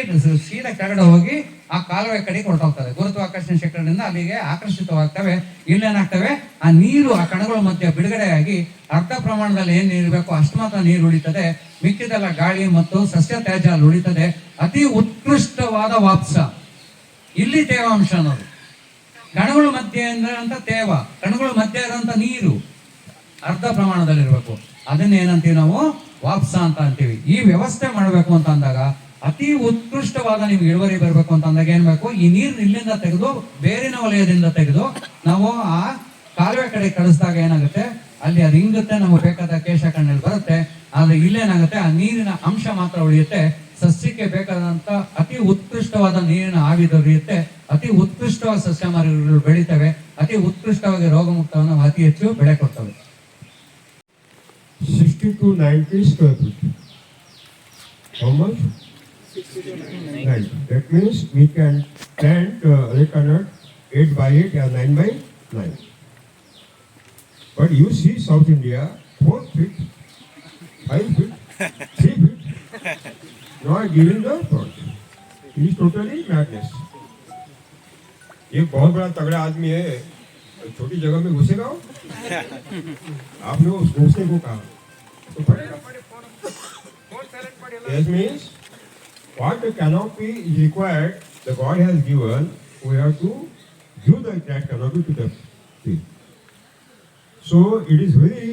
ಸೀದಾ ಕೆಳಗಡೆ ಹೋಗಿ ಆ ಕಾಲುವೆ ಕಡೆಗೆ ಹೊರಟೋಗ್ತದೆ. ಗುರುತ್ವಾಕರ್ಷಣೆ ಶಕ್ತಿಯಿಂದ ಅಲ್ಲಿಗೆ ಆಕರ್ಷಿತವಾಗ್ತವೆ. ಇಲ್ಲೇನಾಗ್ತವೆ, ಆ ನೀರು ಆ ಕಣಗಳ ಮಧ್ಯೆ ಬಿಡುಗಡೆಯಾಗಿ ಅರ್ಧ ಪ್ರಮಾಣದಲ್ಲಿ ಏನ್ ಇರಬೇಕು ಅಷ್ಟು ಮಾತ್ರ ನೀರು ಉಳಿತದೆ, ಮಿಕ್ಕಿದೆಲ್ಲ ಗಾಳಿ ಮತ್ತು ಸಸ್ಯ ತ್ಯಾಜ್ಯ ಅಲ್ಲಿ ಉಳಿತದೆ. ಅತಿ ಉತ್ಕೃಷ್ಟವಾದ ವಾಪ್ಸ ಇಲ್ಲಿ ತೇವಾಂಶ ಅನ್ನೋದು. ಕಣಗಳ ಮಧ್ಯೆ ಅಂತ ತೇವ, ಕಣಗಳ ಮಧ್ಯೆ ಇರೋಂಥ ನೀರು ಅರ್ಧ ಪ್ರಮಾಣದಲ್ಲಿ ಇರಬೇಕು. ಅದನ್ನ ಏನಂತೀವಿ ನಾವು, ವಾಪ್ಸ ಅಂತ ಅಂತೀವಿ. ಈ ವ್ಯವಸ್ಥೆ ಮಾಡಬೇಕು ಅಂತ ಅಂದಾಗ ಅತಿ ಉತ್ಕೃಷ್ಟವಾದ ನಿಮ್ಗೆ ಇಳುವರಿ ಬರಬೇಕು ಅಂತ ಅಂದಾಗ ಏನ್ ಬೇಕು, ಈ ನೀರು ಇಲ್ಲಿಂದ ತೆಗೆದು ಬೇರಿನ ವಲಯದಿಂದ ತೆಗೆದು ನಾವು ಆ ಕಾಲುವೆ ಕಡೆ ಕಳಿಸಿದಾಗ ಏನಾಗುತ್ತೆ, ಅಲ್ಲಿ ಅದು ಹಿಂಗುತ್ತೆ, ನಮಗೆ ಬೇಕಾದ ಕೇಶ ಕಣ್ಣಲ್ಲಿ ಬರುತ್ತೆ. ಆದ್ರೆ ಇಲ್ಲೇನಾಗುತ್ತೆ, ಆ ನೀರಿನ ಅಂಶ ಮಾತ್ರ ಉಳಿಯುತ್ತೆ. ಸಸ್ಯಕ್ಕೆ ಬೇಕಾದಂತ ಅತಿ ಉತ್ಕೃಷ್ಟವಾದ ನೀರಿನ ಆವಿ ದೊರೆಯುತ್ತೆ. ಅತಿ ಉತ್ಕೃಷ್ಟವಾದ ಸಸ್ಯ ಮರಗಳು ಬೆಳಿತವೆ. ಅತಿ ಉತ್ಕೃಷ್ಟವಾಗಿ ರೋಗಮುಕ್ತವನ್ನು ಅತಿ ಹೆಚ್ಚು ಬೆಳೆ ಕೊಡ್ತವೆ. 60 to 90 square feet. How much? 90. That means we can plant reconnect 8 by 8 or 9 by 9. But you see South India, 4 feet, 5 feet, 3 feet, not giving the front. It is totally madness. एक बहुत बड़ा तगड़ा आदमी है, छोटी जगह में घुसेगा वो? आपने उस घुसने को कहा तो पड़ेगा. That means what the canopy is required, the God has given, we have to give that canopy to the tree. So it is very,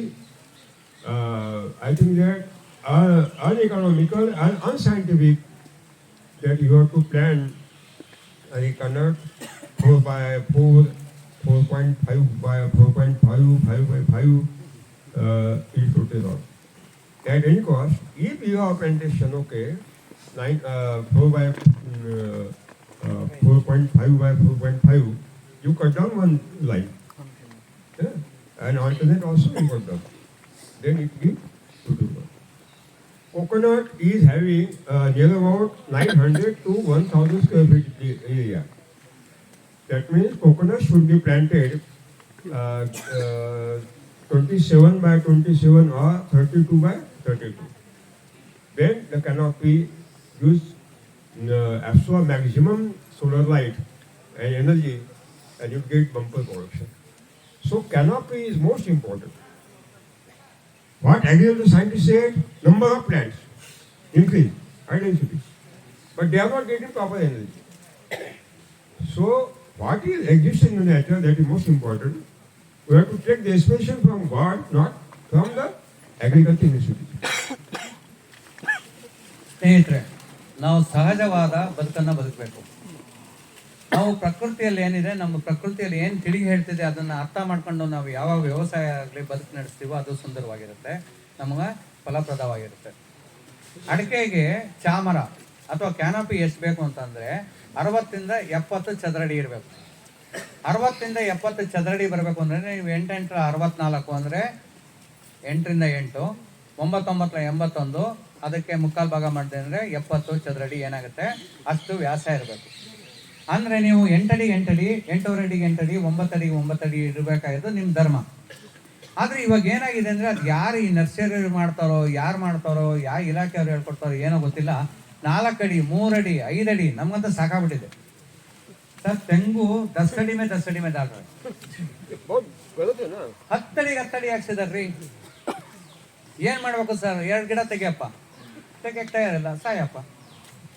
I think that uneconomical and unscientific that you have to plant a canopy 4 by 4, 4.5 by 4.5, 5 by 5 is rotated on. At any cost, if you have plantation, okay, 4 by 4.5 by 4.5, you cut down one line. Yeah? And alternate also you cut down. Then it gives 2 Coconut is having near about 900 to 1000 square feet area. That means coconut should be planted 27 by 27 or 32 by 32. Then the canopy use absorb maximum solar light and energy and you get bumper production. So canopy is most important. What agriculture scientists said, number of plants increase, high density, but they are not getting proper energy. So what is existing in nature, that is most important. We have to take the inspiration from God, not from the agriculture institute. ಸ್ನೇಹಿತರೆ, ನಾವು ಸಹಜವಾದ ಬದುಕನ್ನು ಬದುಕಬೇಕು. ನಾವು ಪ್ರಕೃತಿಯಲ್ಲಿ ಏನಿದೆ, ನಮ್ಮ ಪ್ರಕೃತಿಯಲ್ಲಿ ಏನು ತಿಳಿ ಹೇಳ್ತಿದೆ ಅದನ್ನು ಅರ್ಥ ಮಾಡ್ಕೊಂಡು ನಾವು ಯಾವಾಗ ವ್ಯವಸಾಯ ಆಗಲಿ ಬದುಕು ನಡೆಸ್ತೀವೋ ಅದು ಸುಂದರವಾಗಿರುತ್ತೆ, ನಮಗೆ ಫಲಪ್ರದವಾಗಿರುತ್ತೆ. ಅಡಿಕೆಗೆ ಚಾಮರ ಅಥವಾ ಕ್ಯಾನಪಿ ಎಷ್ಟು ಬೇಕು ಅಂತಂದರೆ 60 to 70 ಚದರಡಿ ಇರಬೇಕು. 60 to 70 ಚದರಡಿ ಬರಬೇಕು ಅಂದರೆ ನೀವು 8 × 64 ಅಂದರೆ 8 ರಿಂದ 8, 9 × 81, ಅದಕ್ಕೆ ಮುಕ್ಕಾಲು ಭಾಗ ಮಾಡಿದೆ ಅಂದರೆ 70 ಚದರಡಿ ಏನಾಗುತ್ತೆ, ಅಷ್ಟು ವ್ಯಾಸ ಇರಬೇಕು. ಅಂದರೆ ನೀವು 8 ಅಡಿ 8 ಅಡಿ, 8 ಅಡಿಗೆ 8 ಅಡಿ, 9 ಅಡಿಗೆ 9 ಅಡಿ ಇರಬೇಕಾಗಿದ್ದು ನಿಮ್ಮ ಧರ್ಮ. ಆದರೆ ಇವಾಗ ಏನಾಗಿದೆ ಅಂದರೆ ಅದು ಯಾರು ಈ ನರ್ಸರಿ ಮಾಡ್ತಾರೋ, ಯಾರು ಮಾಡ್ತಾರೋ, ಯಾವ ಇಲಾಖೆಯವರು ಹೇಳ್ಕೊಡ್ತಾರೋ ಏನೋ ಗೊತ್ತಿಲ್ಲ, 4 ಅಡಿ, 3 ಅಡಿ, 5 ಅಡಿ ನಮ್ಗಂತ ಸಾಕಾಗ್ಬಿಟ್ಟಿದೆ ಸರ್. ತೆಂಗು 10 ಅಡಿ ಮೇಲೆ 10 ಅಡಿ ಮೇಲೆ ಡಾಲ್ 10 ಅಡಿಗೆ 10 ಅಡಿ ಹಾಕ್ಸಿದಾರ್ರಿ. ಏನ್ ಮಾಡ್ಬೇಕು ಸರ್? 2 ಗಿಡ ತೆಗಿಯಪ್ಪ, ತೆಗಿಯಕ್ಕೆ ತಯಾರಿಲ್ಲ, ಸಾಯಪ್ಪ,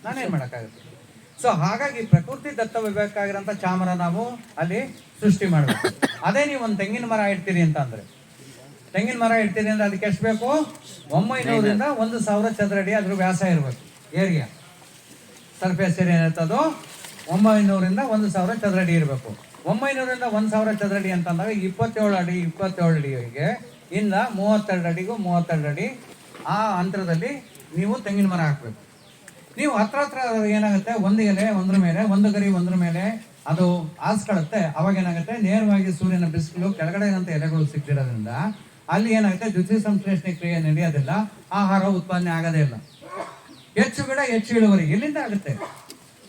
ನಾನೇನ್ ಮಾಡೋಕ್ಕಾಗುತ್ತೆ? ಸೊ ಹಾಗಾಗಿ ಪ್ರಕೃತಿ ದತ್ತವಾಗಿರೋಂಥ ಚಾಮರ ನಾವು ಅಲ್ಲಿ ಸೃಷ್ಟಿ ಮಾಡಬೇಕು. ಅದೇ ನೀವು ಒಂದು ತೆಂಗಿನ ಮರ ಇಡ್ತೀರಿ ಅಂತ ಅಂದ್ರೆ, ತೆಂಗಿನ ಮರ ಇಡ್ತೀರಿ ಅಂದ್ರೆ ಅದಕ್ಕೆ ಎಷ್ಟು ಬೇಕು? 900 ರಿಂದ 1000 ಚದರಡಿ ಅದ್ರ ವ್ಯಾಸ ಇರಬೇಕು. ಏರಿಯಾ ಸರ್ಫೇಸ್ ಏರಿಯಾ ಏನಿರ್ತದೋ 900 ರಿಂದ 1000 ಚದರಡಿ ಇರಬೇಕು. 900ರಿಂದ 1000 ಚದರಡಿ ಅಂತಂದಾಗ 27 ಅಡಿ 27 ಅಡಿಗೆ ಇಂದ 32 ಅಡಿಗೂ 32 ಅಡಿ ಆ ಅಂತರದಲ್ಲಿ ನೀವು ತೆಂಗಿನ ಮರ ಹಾಕಬೇಕು. ನೀವು ಹತ್ರ ಏನಾಗುತ್ತೆ, ಒಂದು ಎಲೆ ಒಂದ್ರ ಮೇಲೆ, ಒಂದು ಗರಿ ಒಂದ್ರ ಮೇಲೆ ಅದು ಆಸ್ಕೊಳ್ಳುತ್ತೆ. ಅವಾಗ ಏನಾಗುತ್ತೆ, ನೇರವಾಗಿ ಸೂರ್ಯನ ಬಿಸಿಲು ಕೆಳಗಡೆ ಅಂತ ಎಲೆಗಳು ಸಿಕ್ಕಿರೋದ್ರಿಂದ ಅಲ್ಲಿ ಏನಾಗುತ್ತೆ, ದ್ವಿತೀಯ ಸಂಶ್ಲೇಷಣೆ ಕ್ರಿಯೆ ನಡೆಯೋದಿಲ್ಲ, ಆಹಾರ ಉತ್ಪಾದನೆ ಆಗೋದೇ ಇಲ್ಲ. ಹೆಚ್ಚು ಗಿಡ ಹೆಚ್ಚು ಇಳುವರಿ ಎಲ್ಲಿಂದ ಆಗುತ್ತೆ?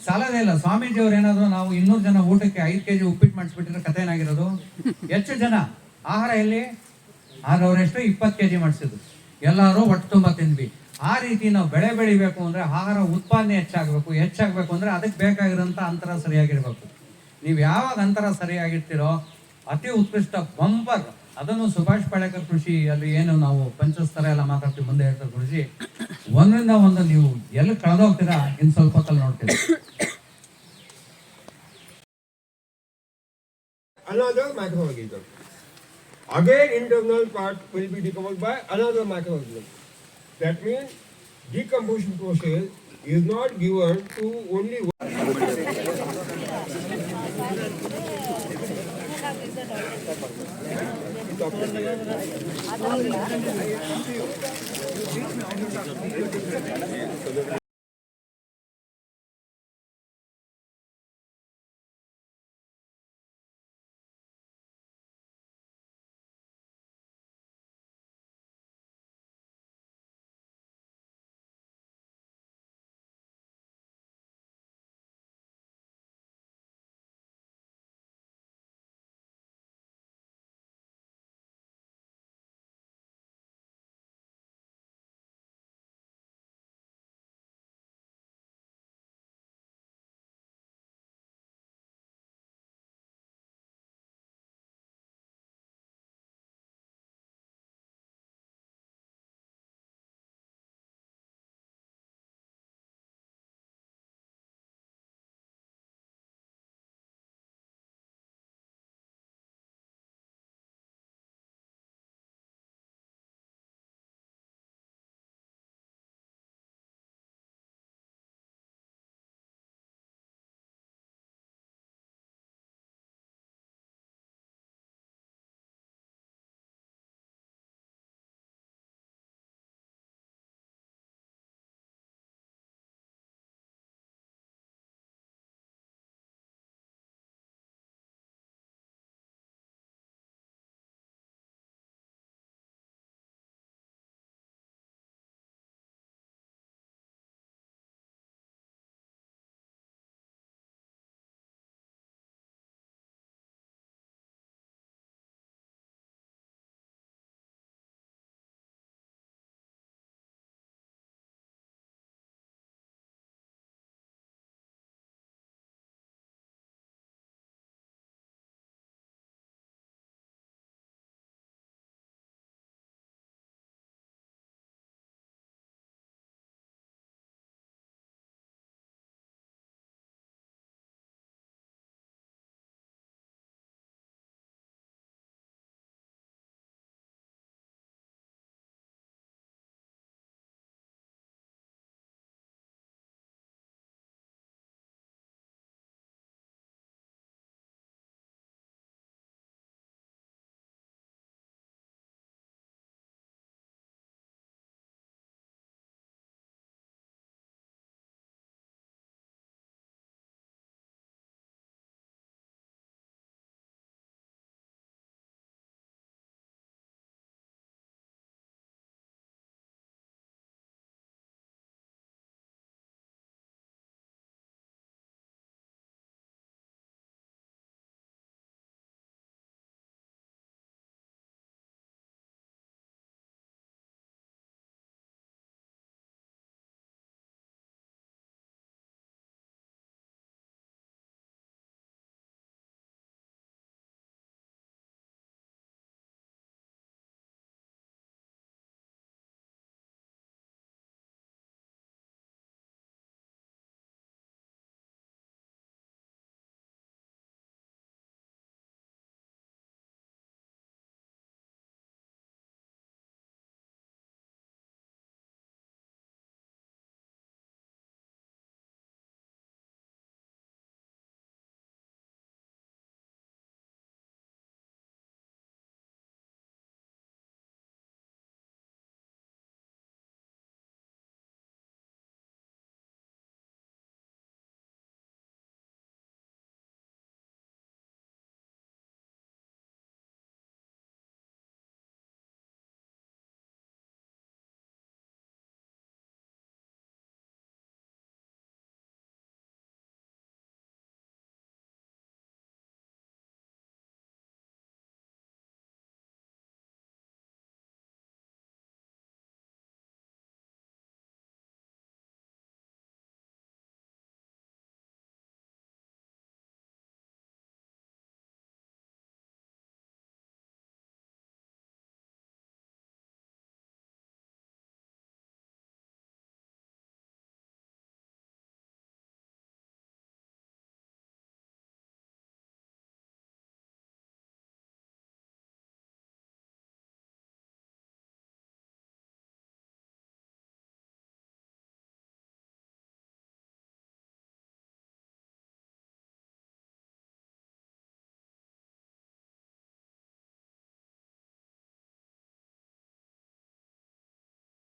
ಸಾಲದೇ ಇಲ್ಲ. ಸ್ವಾಮೀಜಿಯವ್ರು ಏನಾದ್ರು ನಾವು 200 ಜನ ಊಟಕ್ಕೆ 5 kg ಉಪ್ಪಿಟ್ಟು ಮಾಡಿಸ್ಬಿಟ್ಟಿದ್ರೆ ಕಥೆ ಏನಾಗಿರೋದು? ಹೆಚ್ಚು ಜನ ಆಹಾರ ಎಲ್ಲಿ? ಆದ್ರೆ ಅವರೆಷ್ಟು 20 kg ಮಾಡಿಸಿದ್ರು, ಎಲ್ಲರೂ ಒಟ್ಟು ತುಂಬ ತಿಂದ್ವಿ. ಆ ರೀತಿ ನಾವು ಬೆಳೆ ಬೆಳಿಬೇಕು ಅಂದ್ರೆ ಆಹಾರ ಉತ್ಪಾದನೆ ಹೆಚ್ಚಾಗಬೇಕು ಅಂದ್ರೆ ಅದಕ್ಕೆ ಬೇಕಾಗಿರೋಂಥ ಅಂತರ ಸರಿಯಾಗಿರ್ಬೇಕು. ನೀವು ಯಾವಾಗ ಅಂತರ ಸರಿಯಾಗಿರ್ತೀರೋ ಅತಿ ಉತ್ಕೃಷ್ಟ ಬಂಪರ್. ಅದನ್ನು ಸುಭಾಷ್ ಪಾಳೇಕರ್ ಕೃಷಿ ಅಲ್ಲಿ ಏನು ನಾವು ಪಂಚಸ್ತರ ಎಲ್ಲ ಮಾತಾಡ್ತೀವಿ, ಮುಂದೆ ಹೇಳ್ತಾರೆ ಕೃಷಿ ಒಂದರಿಂದ ಒಂದು ನೀವು ಎಲ್ಲಿ ಕಳೆದೋಗ್ತೀರಾ ಇನ್ನು ಸ್ವಲ್ಪ ಹೊತ್ತಲ್ಲಿ ನೋಡ್ತೀರಾ. Another macroorganism. Again, internal part will be decomposed by another macroorganism. That means decomposition process is not given to only one.